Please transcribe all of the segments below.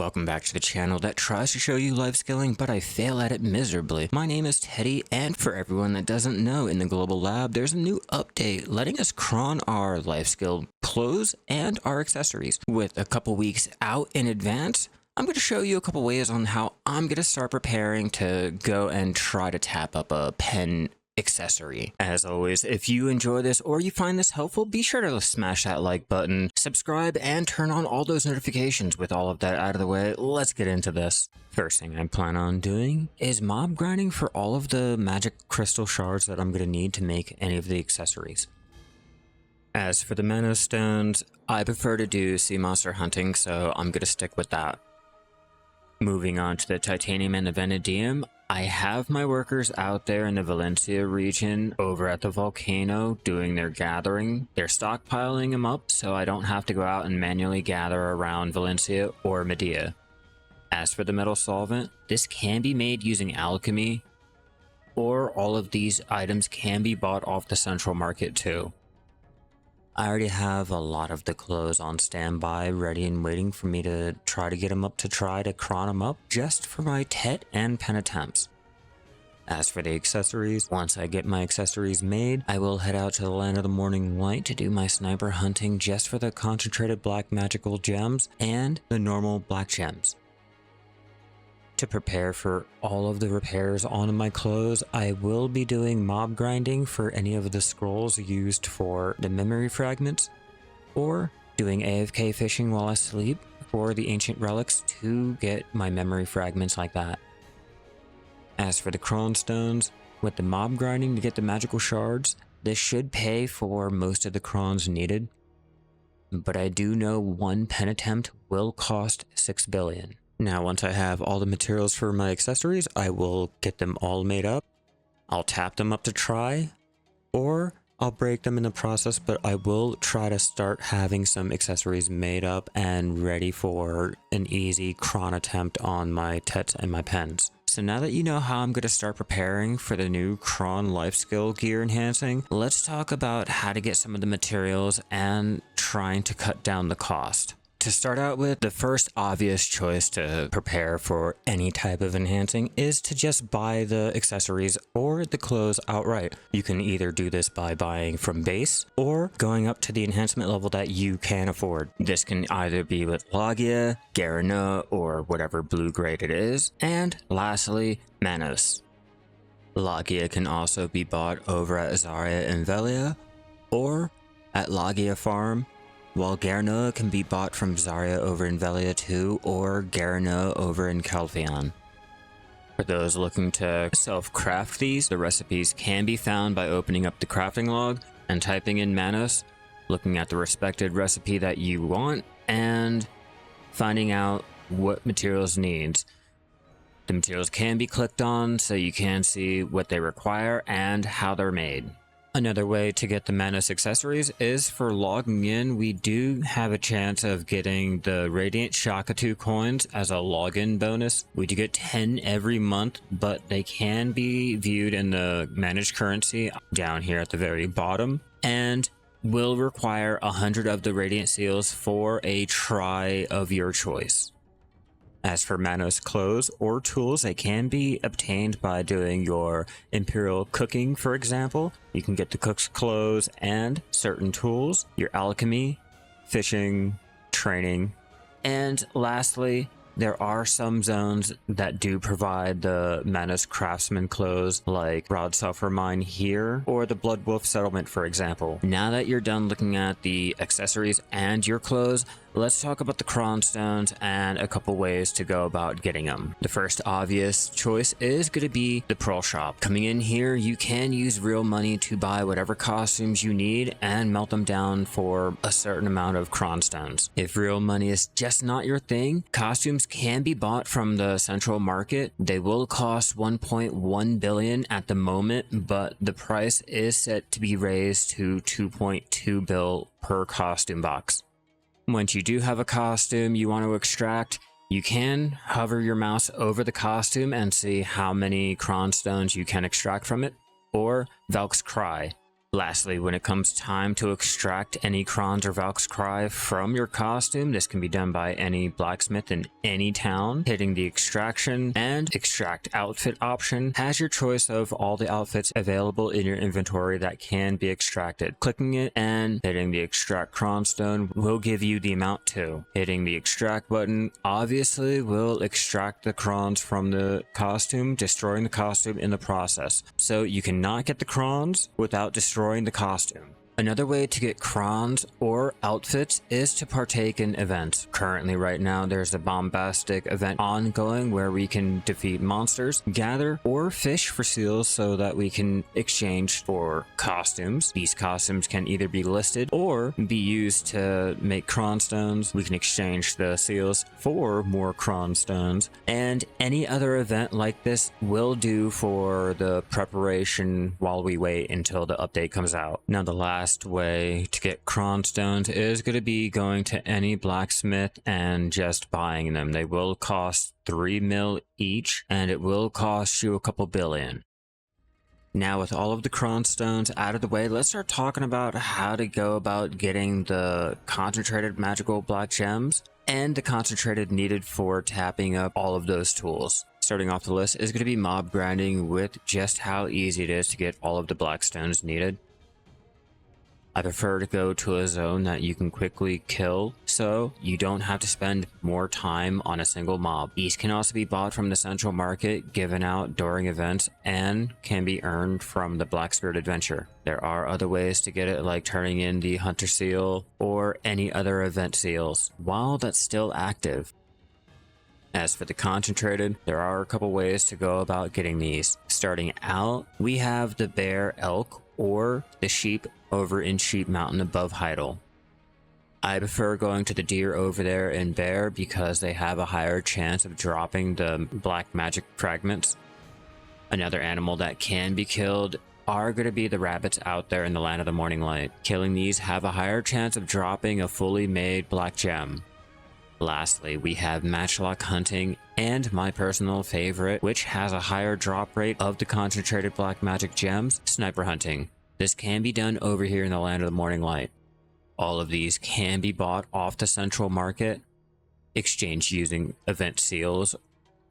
Welcome back to the channel that tries to show you life skilling, but I fail at it miserably. My name is Teddy, and for everyone that doesn't know, in the global lab, there's a new update letting us cron our life skill clothes and our accessories. With a couple weeks out in advance, I'm going to show you a couple ways on how I'm going to start preparing to go and try to tap up a pen accessory. As always, if you enjoy this or you find this helpful, be sure to smash that like button, subscribe, and turn on all those notifications. With all of that out of the way, let's get into this. First thing I plan on doing is mob grinding for all of the magic crystal shards that I'm going to need to make any of the accessories. As for the Manos Stones, I prefer to do sea monster hunting, so I'm going to stick with that. Moving on to the titanium and the vanadium, I have my workers out there in the Valencia region over at the volcano doing their gathering. They're stockpiling them up so I don't have to go out and manually gather around Valencia or Medea. As for the metal solvent, this can be made using alchemy, or all of these items can be bought off the central market too. I already have a lot of the clothes on standby, ready and waiting for me to try to get them up to try to cron them up just for my tet and pen attempts. As for the accessories, once I get my accessories made, I will head out to the land of the morning light to do my sniper hunting just for the concentrated black magical gems and the normal black gems. To prepare for all of the repairs on my clothes, I will be doing mob grinding for any of the scrolls used for the memory fragments, or doing AFK fishing while I sleep for the ancient relics to get my memory fragments like that. As for the Cron Stones, with the mob grinding to get the magical shards, this should pay for most of the crons needed, but I do know one pen attempt will cost 6 billion. Now, once I have all the materials for my accessories, I will get them all made up. I'll tap them up to try, or I'll break them in the process, but I will try to start having some accessories made up and ready for an easy cron attempt on my tets and my pens. So now that you know how I'm going to start preparing for the new cron life skill gear enhancing, let's talk about how to get some of the materials and trying to cut down the cost. To start out with, the first obvious choice to prepare for any type of enhancing is to just buy the accessories or the clothes outright. You can either do this by buying from base or going up to the enhancement level that you can afford. This can either be with Logia, Garana, or whatever blue grade it is. And lastly, Manos. Logia can also be bought over at Zarya and Velia or at Logia Farm, while Garana can be bought from Zarya over in Velia 2 or Garana over in Calpheon. For those looking to self-craft these, the recipes can be found by opening up the crafting log and typing in Manos, looking at the respected recipe that you want, and finding out what materials needs. The materials can be clicked on so you can see what they require and how they're made. Another way to get the Manos accessories is for logging in. We do have a chance of getting the Radiant Shakatu coins as a login bonus. We do get 10 every month, but they can be viewed in the managed currency down here at the very bottom, and will require 100 of the Radiant Seals for a try of your choice. As for Manos Clothes or tools, they can be obtained by doing your Imperial cooking, for example. You can get the cook's clothes and certain tools, your alchemy, fishing, training. And lastly, there are some zones that do provide the Manos Craftsman clothes, like Broad Sulphur Mine here, or the Blood Wolf Settlement, for example. Now that you're done looking at the accessories and your clothes, let's talk about the Cron Stones and a couple ways to go about getting them. The first obvious choice is going to be the Pearl Shop. Coming in here, you can use real money to buy whatever costumes you need and melt them down for a certain amount of Cron Stones. If real money is just not your thing, costumes can be bought from the central market. They will cost 1.1 billion at the moment, but the price is set to be raised to 2.2 bill per costume box. Once you do have a costume you want to extract, you can hover your mouse over the costume and see how many Cron Stones you can extract from it, or Valk's Cry. Lastly, when it comes time to extract any crons or Valkyrie from your costume, this can be done by any blacksmith in any town. Hitting the extraction and extract outfit option has your choice of all the outfits available in your inventory that can be extracted. Clicking it and hitting the extract Cron Stone will give you the amount too. Hitting the extract button obviously will extract the crons from the costume, destroying the costume in the process. So you cannot get the crons without destroying the costume. Another way to get crons or outfits is to partake in events. Currently right now there's a bombastic event ongoing where we can defeat monsters, gather or fish for seals so that we can exchange for costumes. These costumes can either be listed or be used to make Cron Stones. We can exchange the seals for more Cron Stones, and any other event like this will do for the preparation while we wait until the update comes out. Now the last way to get Cron Stones is going to be going to any blacksmith and just buying them. They will cost 3 mil each, and it will cost you a couple billion. Now with all of the Cron Stones out of the way, let's start talking about how to go about getting the concentrated magical black gems and the concentrated needed for tapping up all of those tools. Starting off the list is going to be mob grinding with just how easy it is to get all of the black stones needed. I prefer to go to a zone that you can quickly kill, so you don't have to spend more time on a single mob. These can also be bought from the central market, given out during events, and can be earned from the Black Spirit Adventure. There are other ways to get it, like turning in the Hunter Seal or any other event seals, while that's still active. As for the concentrated, there are a couple ways to go about getting these. Starting out, we have the bear elk or the sheep over in Sheep Mountain above Heidel. I prefer going to the deer over there in bear because they have a higher chance of dropping the black magic fragments. Another animal that can be killed are going to be the rabbits out there in the land of the morning light. Killing these have a higher chance of dropping a fully made black gem. Lastly, we have matchlock hunting and my personal favorite, which has a higher drop rate of the concentrated black magic gems, sniper hunting. This can be done over here in the land of the morning light. All of these can be bought off the central market, exchanged using event seals,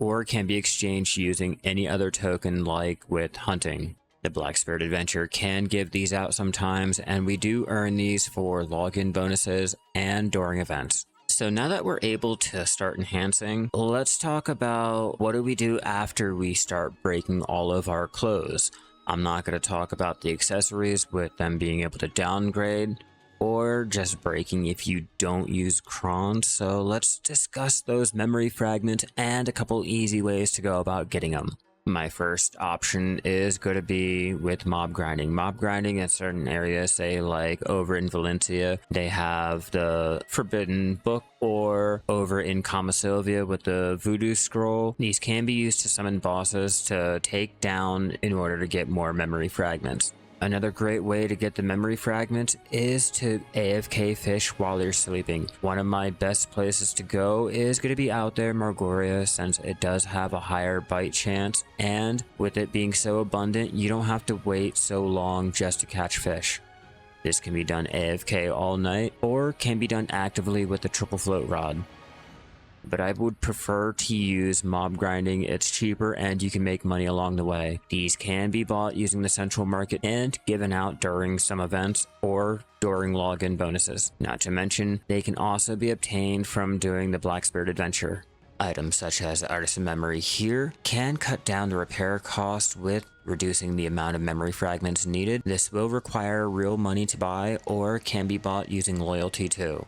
or can be exchanged using any other token like with hunting. The Black Spirit Adventure can give these out sometimes, and we do earn these for login bonuses and during events. So now that we're able to start enhancing, let's talk about what do we do after we start breaking all of our clothes. I'm not going to talk about the accessories with them being able to downgrade or just breaking if you don't use crons. So let's discuss those memory fragments and a couple easy ways to go about getting them. My first option is going to be with mob grinding. Mob grinding in certain areas, say like over in Valencia, they have the Forbidden Book, or over in Kama Sylvia with the Voodoo Scroll. These can be used to summon bosses to take down in order to get more memory fragments. Another great way to get the memory fragments is to AFK fish while you're sleeping. One of my best places to go is going to be out there in Margoria, since it does have a higher bite chance, and with it being so abundant, you don't have to wait so long just to catch fish. This can be done AFK all night, or can be done actively with the triple float rod. But I would prefer to use mob grinding. It's cheaper and you can make money along the way. These can be bought using the central market and given out during some events or during login bonuses. Not to mention, they can also be obtained from doing the Black Spirit Adventure. Items such as Artisan Memory here can cut down the repair cost with reducing the amount of memory fragments needed. This will require real money to buy or can be bought using loyalty too.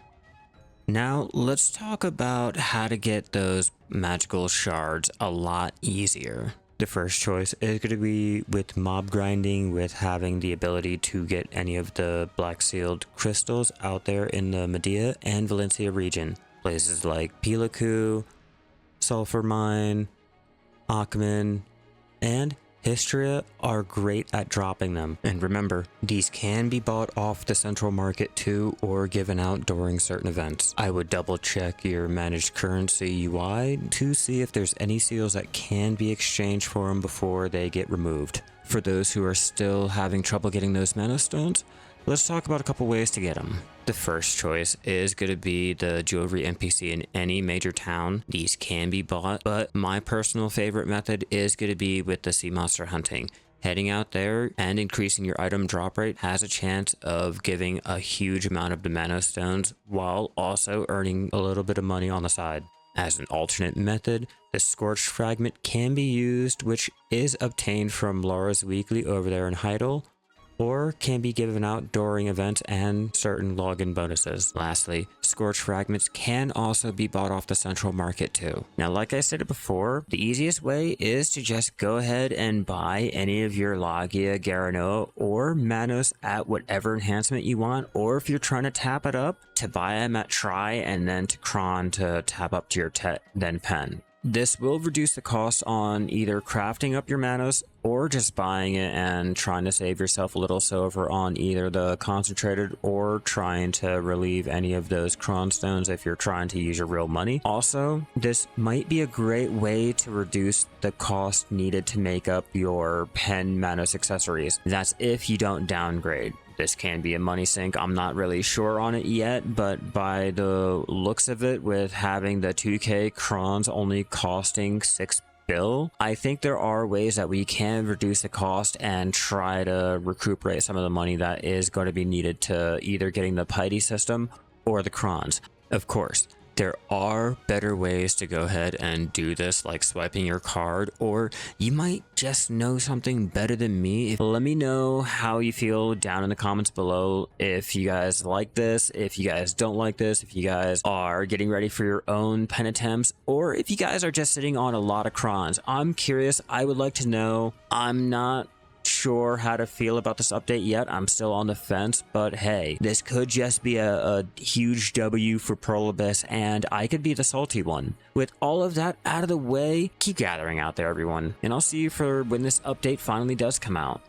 Now, let's talk about how to get those magical shards a lot easier. The first choice is going to be with mob grinding, with having the ability to get any of the black sealed crystals out there in the Medea and Valencia region. Places like Pilaku, Sulphur Mine, Akhman, and Histria are great at dropping them. And remember, these can be bought off the central market too, or given out during certain events. I would double check your managed currency UI to see if there's any seals that can be exchanged for them before they get removed. For those who are still having trouble getting those Manos Stones, let's talk about a couple ways to get them. The first choice is going to be the jewelry NPC in any major town. These can be bought, but my personal favorite method is going to be with the sea monster hunting. Heading out there and increasing your item drop rate has a chance of giving a huge amount of the Manos Stones while also earning a little bit of money on the side. As an alternate method, the Scorched Fragment can be used, which is obtained from Laura's Weekly over there in Heidel, or can be given out during events and certain login bonuses. Lastly, Scorched Fragments can also be bought off the central market too. Now, like I said before, the easiest way is to just go ahead and buy any of your Logia, Garanoa, or Manos at whatever enhancement you want, or if you're trying to tap it up, to buy them at Try and then to Cron to tap up to your then Pen. This will reduce the cost on either crafting up your Manos or just buying it and trying to save yourself a little silver on either the concentrated or trying to relieve any of those Cron Stones if you're trying to use your real money. Also, this might be a great way to reduce the cost needed to make up your Pen Manos Accessories. That's if you don't downgrade. This can be a money sink. I'm not really sure on it yet, but by the looks of it, with having the 2k crons only costing 6 bill, I think there are ways that we can reduce the cost and try to recuperate some of the money that is going to be needed to either getting the piety system or the crons. Of course, there are better ways to go ahead and do this, like swiping your card, or you might just know something better than me. Let me know how you feel down in the comments below. If you guys like this, if you guys don't like this, if you guys are getting ready for your own pen attempts, or if you guys are just sitting on a lot of crons. I'm curious. I would like to know. I'm not sure how to feel about this update yet. I'm still on the fence, but hey, this could just be a huge W for Pearl Abyss, and I could be the salty one. With all of that out of the way, keep gathering out there, everyone, and I'll see you for when this update finally does come out.